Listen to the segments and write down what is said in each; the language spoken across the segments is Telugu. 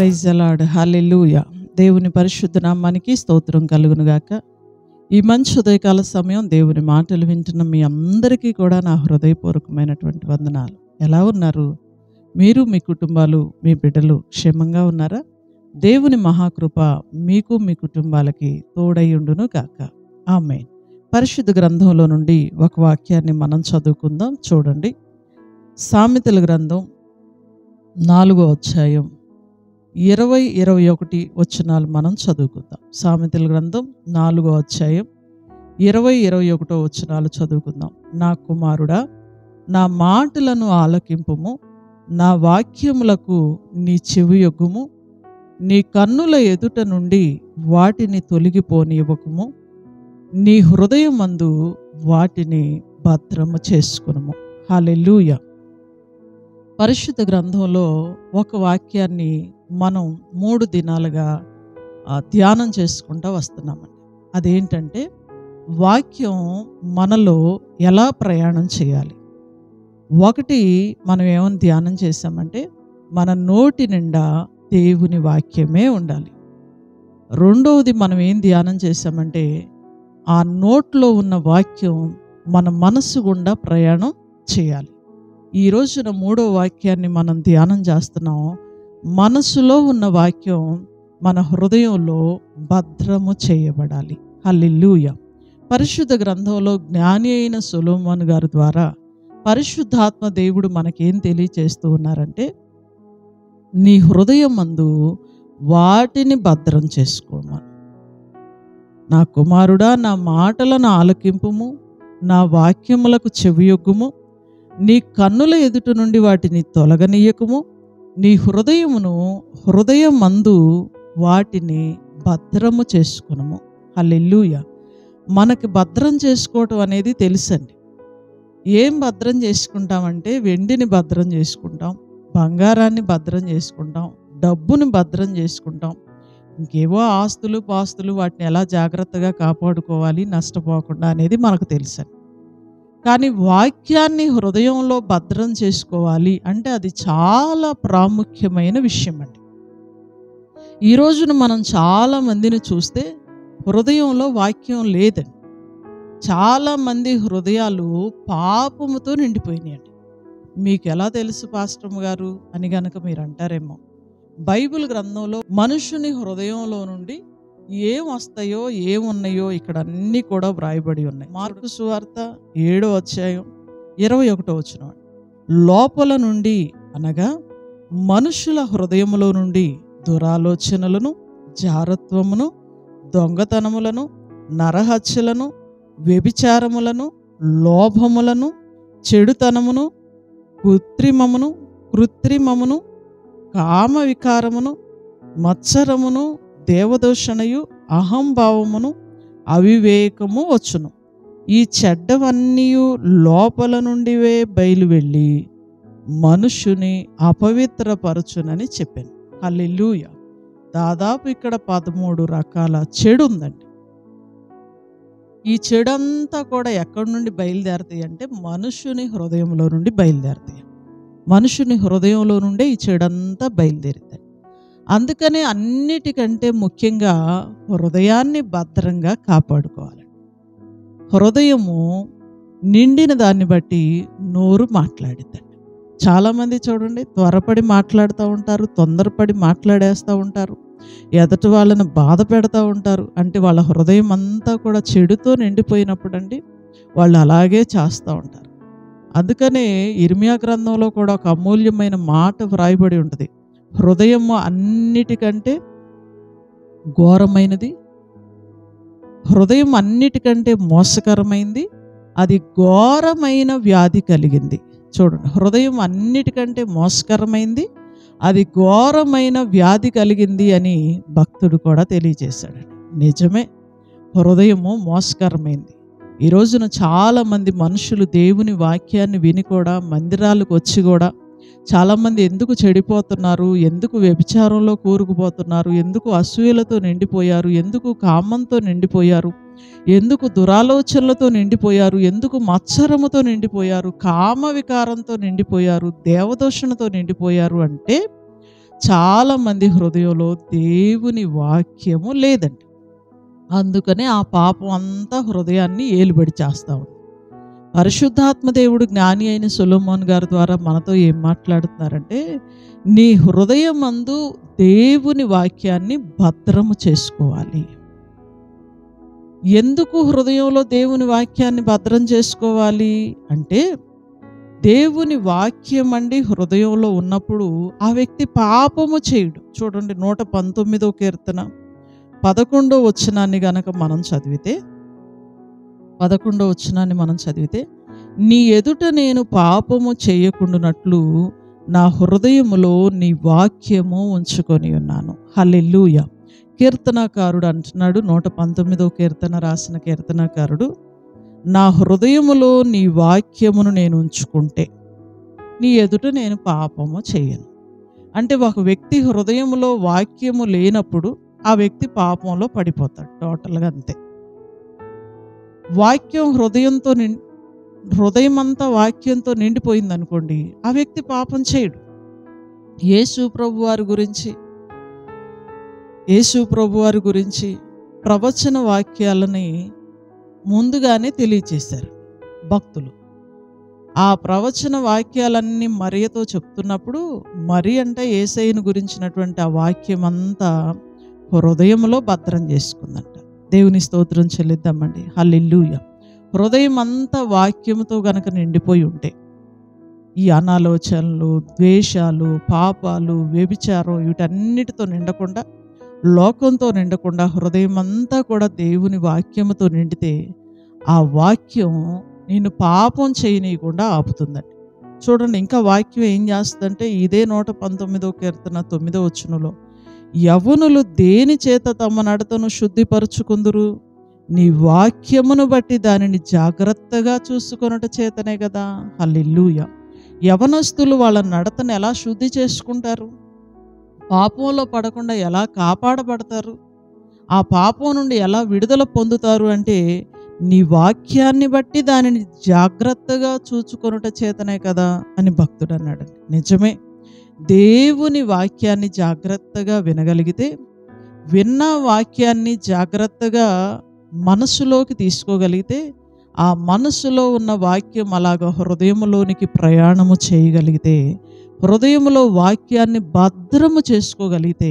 Praise the lord. హల్లెలూయా. దేవుని పరిశుద్ధ నామానికి స్తోత్రం కలుగును గాక. ఈ మంచి ఉదయకాల సమయం దేవుని మాటలు వింటున్న మీ అందరికీ కూడా నా హృదయపూర్వకమైనటువంటి వందనాలు. ఎలా ఉన్నారు? మీరు, మీ కుటుంబాలు, మీ బిడ్డలు క్షేమంగా ఉన్నారా? దేవుని మహాకృప మీకు, మీ కుటుంబాలకి తోడైయుండును గాక. ఆమేన్. పరిశుద్ధ గ్రంథంలో నుండి ఒక వాక్యాన్ని మనం చదువుకుందాం. చూడండి, సామెతల గ్రంథం 4వ అధ్యాయం 20-21 వచనాలు మనం చదువుకుందాం. సామెతల గ్రంథం 4వ అధ్యాయం 20-21 వచనాలు చదువుకుందాం. నా కుమారుడా, నా మాటలను ఆలకింపుము, నా వాక్యములకు నీ చెవియొగ్గుము, నీ కన్నుల ఎదుట నుండి వాటిని తొలగిపోనివ్వకుము, నీ హృదయమందు వాటిని భద్రము చేసుకునుము. హల్లెలూయా. పరిశుద్ధ గ్రంథంలో ఒక వాక్యాన్ని మనం 3 దినాలుగా ధ్యానం చేసుకుంటూ వస్తున్నామండి. అదేంటంటే, వాక్యం మనలో ఎలా ప్రయాణం చేయాలి. ఒకటి, మనం ఏమని ధ్యానం చేసామంటే, మన నోటి నిండా దేవుని వాక్యమే ఉండాలి. రెండవది, మనం ఏం ధ్యానం చేసామంటే, ఆ నోట్లో ఉన్న వాక్యం మన మనసు గుండా ప్రయాణం చేయాలి. ఈ రోజున 3వ వాక్యాన్ని మనం ధ్యానం చేస్తున్నాం. మనసులో ఉన్న వాక్యం మన హృదయంలో భద్రము చేయబడాలి. హల్లెలూయా. పరిశుద్ధ గ్రంథంలో జ్ఞాని అయిన సొలొమోను గారి ద్వారా పరిశుద్ధాత్మ దేవుడు మనకేం తెలియచేస్తూ ఉన్నారంటే, నీ హృదయమందు వాటిని భద్రం చేసుకోమని. నా కుమారుడా, నా మాటలను ఆలకింపుము, నా వాక్యములకు చెవియొగ్గుము, నీ కన్నుల ఎదుట నుండి వాటిని తొలగనీయకుము, నీ హృదయమందు వాటిని భద్రము చేసుకునుము. హల్లెలూయా. మనకి భద్రం చేసుకోవటం అనేది తెలుసండి. ఏం భద్రం చేసుకుంటామంటే, వెండిని భద్రం చేసుకుంటాం, బంగారాన్ని భద్రం చేసుకుంటాం, డబ్బుని భద్రం చేసుకుంటాం, ఇంకేవో ఆస్తులు పాస్తులు, వాటిని ఎలా జాగ్రత్తగా కాపాడుకోవాలి నష్టపోకుండా అనేది మనకు తెలుసండి. కానీ వాక్యాన్ని హృదయంలో భద్రం చేసుకోవాలి అంటే అది చాలా ప్రాముఖ్యమైన విషయం అండి. ఈ రోజున మనం చాలా మందిని చూస్తే హృదయంలో వాక్యం లేదండి. చాలామంది హృదయాలు పాపముతో నిండిపోయినాయండి. మీకు ఎలా తెలుసు పాస్టర్ గారు అని గనక మీరు అంటారేమో, బైబిల్ గ్రంథంలో మనుషుని హృదయంలో నుండి ఏం వస్తాయో ఏమున్నాయో ఇక్కడ అన్నీ కూడా వ్రాయబడి ఉన్నాయి. మార్కు సువార్త 7వ అధ్యాయం 21వ వచనం, లోపల నుండి అనగా మనుషుల హృదయములో నుండి దురాలోచనలను, జారత్వమును, దొంగతనములను, నరహత్యలను, వ్యభిచారములను, లోభములను, చెడుతనమును, కృత్రిమమును, కామ వికారమును, మత్సరమును, దేవదూషణయు, అహంభావమును, అవివేకము వచ్చును. ఈ చెడ్డవన్నీ లోపల నుండివే బయలు వెళ్ళి మనుషుని అపవిత్రపరచునని చెప్పాను. హల్లెలూయా. దాదాపు ఇక్కడ 13 రకాల చెడు ఉందండి. ఈ చెడంతా కూడా ఎక్కడి నుండి బయలుదేరుతాయి అంటే, మనుషుని హృదయంలో నుండి బయలుదేరుతాయి. మనుషుని హృదయంలో నుండే ఈ చెడంతా బయలుదేరుతాయి. అందుకనే అన్నిటికంటే ముఖ్యంగా హృదయాన్ని భద్రంగా కాపాడుకోవాలి. హృదయము నిండిన దాన్ని బట్టి నోరు మాట్లాడిద్దండి. చాలామంది చూడండి, త్వరపడి మాట్లాడుతూ ఉంటారు, తొందరపడి మాట్లాడేస్తూ ఉంటారు, ఎదుటి వాళ్ళని బాధ పెడతా ఉంటారు. అంటే వాళ్ళ హృదయం అంతా కూడా చెడుతో నిండిపోయినప్పుడు అండి వాళ్ళు అలాగే చేస్తూ ఉంటారు. అందుకనే ఇర్మియా గ్రంథంలో కూడా ఒక అమూల్యమైన మాట వ్రాయబడి ఉంటుంది. హృదయము అన్నిటికంటే ఘోరమైనది, హృదయం అన్నిటికంటే మోసకరమైంది, అది ఘోరమైన వ్యాధి కలిగింది. చూడండి, హృదయం అన్నిటికంటే మోసకరమైంది, అది ఘోరమైన వ్యాధి కలిగింది అని భక్తుడు కూడా తెలియజేశాడు. నిజమే, హృదయము మోసకరమైంది. ఈ రోజున చాలామంది మనుషులు దేవుని వాక్యాన్ని విని కూడా, మందిరాలకు వచ్చి కూడా చాలామంది ఎందుకు చెడిపోతున్నారు, ఎందుకు వ్యభిచారంలో కూరుకుపోతున్నారు, ఎందుకు అసూయలతో నిండిపోయారు, ఎందుకు కామంతో నిండిపోయారు, ఎందుకు దురాలోచనలతో నిండిపోయారు, ఎందుకు మత్సరముతో నిండిపోయారు, కామ వికారంతో నిండిపోయారు, దేవదూషణతో నిండిపోయారు అంటే చాలామంది హృదయంలో దేవుని వాక్యము లేదండి. అందుకనే ఆ పాపం అంతా హృదయాన్ని ఏలుబడి చేస్తూ ఉంది. పరిశుద్ధాత్మ దేవుడు జ్ఞాని అయిన సొలొమోన్ గారి ద్వారా మనతో ఏం మాట్లాడుతున్నారంటే, నీ హృదయమందు దేవుని వాక్యాన్ని భద్రము చేసుకోవాలి. ఎందుకు హృదయంలో దేవుని వాక్యాన్ని భద్రం చేసుకోవాలి అంటే, దేవుని వాక్యం అండి హృదయంలో ఉన్నప్పుడు ఆ వ్యక్తి పాపము చేయడు. చూడండి 119వ కీర్తన 11వ వచనాన్ని గనక మనం చదివితే, 11వ వచనాన్ని మనం చదివితే, నీ ఎదుట నేను పాపము చేయకుండానట్లు నా హృదయములో నీ వాక్యము ఉంచుకొని ఉన్నాను. హల్లెలూయా. కీర్తనాకారుడు అంటున్నాడు, 119వ కీర్తన రాసిన కీర్తనాకారుడు, నా హృదయములో నీ వాక్యమును నేను ఉంచుకుంటే నీ ఎదుట నేను పాపము చేయను. అంటే ఒక వ్యక్తి హృదయంలో వాక్యము లేనప్పుడు ఆ వ్యక్తి పాపంలో పడిపోతాడు. టోటల్గా అంతే. వాక్యం హృదయం అంతా వాక్యంతో నిండిపోయింది అనుకోండి, ఆ వ్యక్తి పాపం చేయడు. యేసు ప్రభు వారి గురించి ప్రవచన వాక్యాలని ముందుగానే తెలియచేశారు భక్తులు. ఆ ప్రవచన వాక్యాలన్నీ మరియతో చెప్తున్నప్పుడు, మరి అంటే యేసయ్యను గురించినటువంటి ఆ వాక్యం అంతా హృదయంలో భద్రం చేసుకుందంట. దేవుని స్తోత్రం చెల్లిద్దామండి. హల్లెలూయా. హృదయం అంతా వాక్యముతో గనక నిండిపోయి ఉంటే ఈ అనాలోచనలు, ద్వేషాలు, పాపాలు, వ్యభిచారం వీటన్నిటితో నిండకుండా, లోకంతో నిండకుండా హృదయం అంతా కూడా దేవుని వాక్యముతో నిండితే ఆ వాక్యం నేను పాపం చేయనీయకుండా ఆపుతుందండి. చూడండి, ఇంకా వాక్యం ఏం చేస్తుందంటే, ఇదే 119వ కీర్తన 9వ వచనంలో, యవ్వనులు దేని చేత తమ నడతను శుద్ధిపరుచుకుందురు, నీ వాక్యమును బట్టి దానిని జాగ్రత్తగా చూసుకొనుట చేతనే కదా. హల్లెలూయా. యవనస్తులు వాళ్ళ నడతను ఎలా శుద్ధి చేసుకుంటారు? పాపంలో పడకుండా ఎలా కాపాడబడతారు? ఆ పాపం నుండి ఎలా విడుదల పొందుతారు అంటే, నీ వాక్యాన్ని బట్టి దానిని జాగ్రత్తగా చూచుకొనుట చేతనే కదా అని భక్తుడు అన్నాడు. నిజమే. దేవుని వాక్యాన్ని జాగ్రత్తగా వినగలిగితే, విన్న వాక్యాన్ని జాగ్రత్తగా మనసులోకి తీసుకోగలిగితే, ఆ మనసులో ఉన్న వాక్యం అలాగ హృదయంలోనికి ప్రయాణము చేయగలిగితే, హృదయంలో వాక్యాన్ని భద్రము చేసుకోగలిగితే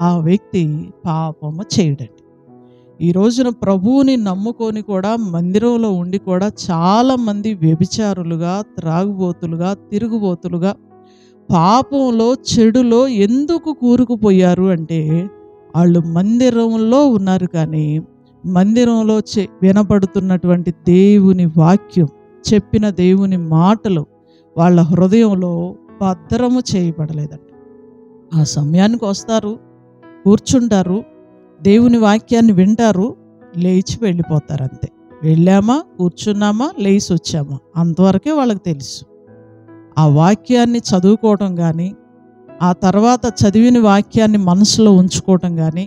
ఆ వ్యక్తి పాపము చేయడండి. ఈ రోజున ప్రభువుని నమ్ముకొని కూడా మందిరంలో ఉండి కూడా చాలామంది వ్యభిచారులుగా, త్రాగుబోతులుగా, తిరుగుబోతులుగా, పాపంలో, చెడులో ఎందుకు కూరుకుపోయారు అంటే, వాళ్ళు మందిరంలో ఉన్నారు కానీ మందిరంలో వినపడుతున్నటువంటి దేవుని వాక్యం, చెప్పిన దేవుని మాటలు వాళ్ళ హృదయంలో భద్రము చేయబడలేదండి. ఆ సమయానికి వస్తారు, కూర్చుంటారు, దేవుని వాక్యాన్ని వింటారు, లేచి వెళ్ళిపోతారు. అంతే. వెళ్ళామా, కూర్చున్నామా, లేచి వచ్చామా, అంతవరకే వాళ్ళకి తెలుసు. ఆ వాక్యాన్ని చదువుకోవటం కానీ, ఆ తర్వాత చదివిన వాక్యాన్ని మనసులో ఉంచుకోవటం కానీ,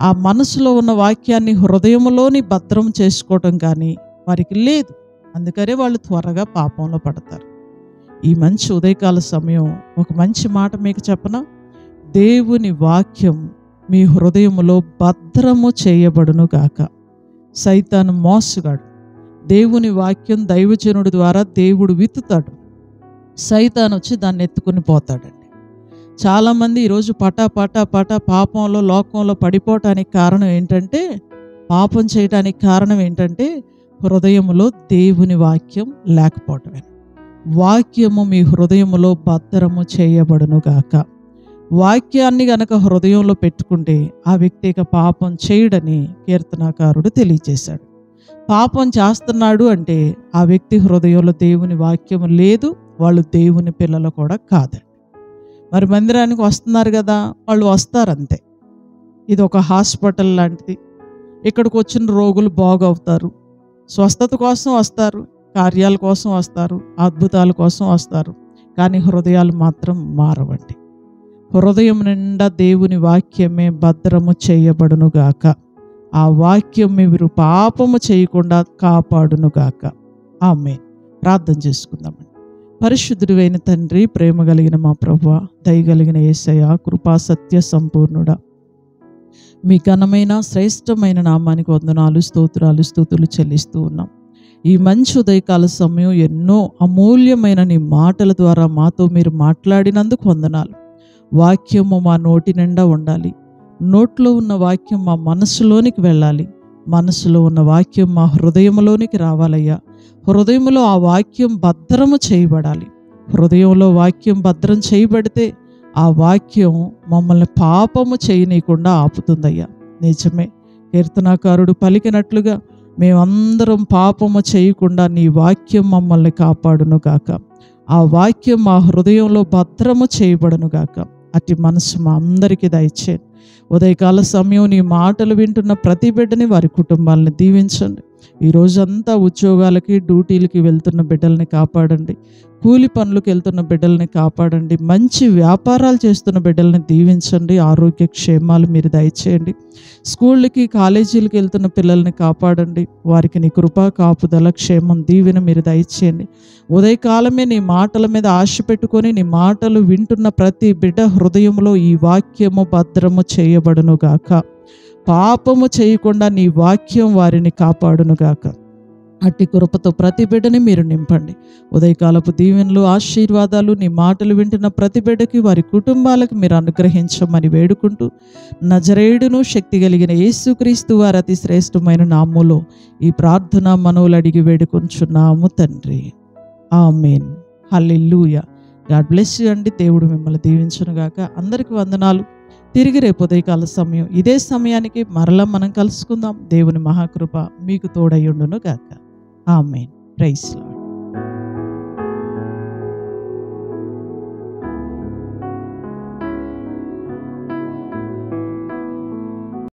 ఆ మనసులో ఉన్న వాక్యాన్ని హృదయంలోని భద్రం చేసుకోవటం కానీ వారికి లేదు. అందుకనే వాళ్ళు త్వరగా పాపంలో పడతారు. ఈ మంచి ఉదయకాల సమయం ఒక మంచి మాట మీకు చెప్పనా? దేవుని వాక్యం మీ హృదయములో భద్రము చేయబడును గాక. సైతాను మోసగాడు. దేవుని వాక్యం దైవజనుడి ద్వారా దేవుడు విత్తుతాడు, సైతాను వచ్చి దాన్ని ఎత్తుకుని పోతాడండి. చాలామంది ఈరోజు పటా పాపంలో, లోకంలో పడిపోవటానికి కారణం ఏంటంటే, పాపం చేయటానికి కారణం ఏంటంటే, హృదయములో దేవుని వాక్యం లేకపోవటమే. వాక్యము మీ హృదయములో భద్రము చేయబడును గాక. వాక్యాన్ని గనక హృదయంలో పెట్టుకుంటే ఆ వ్యక్తి ఇక పాపం చేయడని కీర్తనాకారుడు తెలియజేశాడు. పాపం చేస్తున్నాడు అంటే ఆ వ్యక్తి హృదయంలో దేవుని వాక్యం లేదు, వాళ్ళు దేవుని పిల్లలు కూడా కాదండి. మరి మందిరానికి వస్తున్నారు కదా, వాళ్ళు వస్తారంతే. ఇది ఒక హాస్పిటల్ లాంటిది. ఇక్కడికి వచ్చిన రోగులు బాగవుతారు, స్వస్థత కోసం వస్తారు, కార్యాల కోసం వస్తారు, అద్భుతాల కోసం వస్తారు, కానీ హృదయాలు మాత్రం మారవండి. హృదయం నిండా దేవుని వాక్యమే భద్రము చేయబడునుగాక. ఆ వాక్యం మీరు పాపము చేయకుండా కాపాడునుగాక. ఆమేన్. ప్రార్థన చేసుకుందామండి. పరిశుద్ధుడైన తండ్రి, ప్రేమ కలిగిన మా ప్రభువా, దయ కలిగిన యేసయ్య, కృపా సత్య సంపూర్ణుడా, మీ ఘనమైన శ్రేష్టమైన నామానికి వందనాలు, స్తోత్రాలు, స్తుతులు చెల్లిస్తూ ఉన్నాం. ఈ మంచి ఉదయకాల సమయం ఎన్నో అమూల్యమైన నీ మాటల ద్వారా మాతో మీరు మాట్లాడినందుకు వందనాలు. వాక్యము మా నోటి నిండా ఉండాలి. నోట్లో ఉన్న వాక్యం మా మనసులోనికి వెళ్ళాలి. మనసులో ఉన్న వాక్యం మా హృదయంలోనికి రావాలయ్యా. హృదయంలో ఆ వాక్యం భద్రము చేయబడాలి. హృదయంలో వాక్యం భద్రం చేయబడితే ఆ వాక్యం మమ్మల్ని పాపము చేయనీయకుండా ఆపుతుందయ్యా. నిజమే, కీర్తనాకారుడు పలికినట్లుగా మేమందరం పాపము చేయకుండా నీ వాక్యం మమ్మల్ని కాపాడును గాక. ఆ వాక్యం మా హృదయంలో భద్రము చేయబడును గాక. అట్టి మనసు మా అందరికీ దయచేయండి. ఉదయకాల సమయం నీ మాటలు వింటున్న ప్రతి బిడ్డని, వారి కుటుంబాలని దీవించండి. ఈ రోజంతా ఉద్యోగాలకి, డ్యూటీలకి వెళ్తున్న బిడ్డల్ని కాపాడండి. కూలి పనులకు వెళ్తున్న బిడ్డల్ని కాపాడండి. మంచి వ్యాపారాలు చేస్తున్న బిడ్డల్ని దీవించండి. ఆరోగ్య క్షేమాలు మీరు దయచేయండి. స్కూళ్ళకి, కాలేజీలకు వెళ్తున్న పిల్లల్ని కాపాడండి. వారికి నీ కృపా కాపుదల, క్షేమం, దీవెన మీరు దయచేయండి. ఉదయకాలమే నీ మాటల మీద ఆశ పెట్టుకొని నీ మాటలు వింటున్న ప్రతి బిడ్డ హృదయంలో ఈ వాక్యము భద్రము చేయబడును గాక. పాపము చేయకుండా నీ వాక్యం వారిని కాపాడును గాక. అట్టి కృపతో ప్రతి బిడ్డని మీరు నింపండి. ఉదయకాలపు దీవెనలు, ఆశీర్వాదాలు నీ మాటలు వింటున్న ప్రతి బిడ్డకి, వారి కుటుంబాలకు మీరు అనుగ్రహించమని వేడుకుంటూ, నజరేయుడును శక్తి కలిగిన యేసుక్రీస్తు వారి అతి శ్రేష్టమైన నామములో ఈ ప్రార్థన మనవులు అడిగి వేడుకొంచున్నాము తండ్రి. ఆమేన్. హల్లెలూయా. గాడ్ బ్లెస్ యు అండి. దేవుడు మిమ్మల్ని దీవించును గాక. అందరికీ వందనాలు. తిరిగి రేపు ఉదయకాల సమయం ఇదే సమయానికి మరలా మనం కలుసుకుందాం. దేవుని మహాకృప మీకు తోడయ్యుండును గాక. ఆమేన్. Praise lord.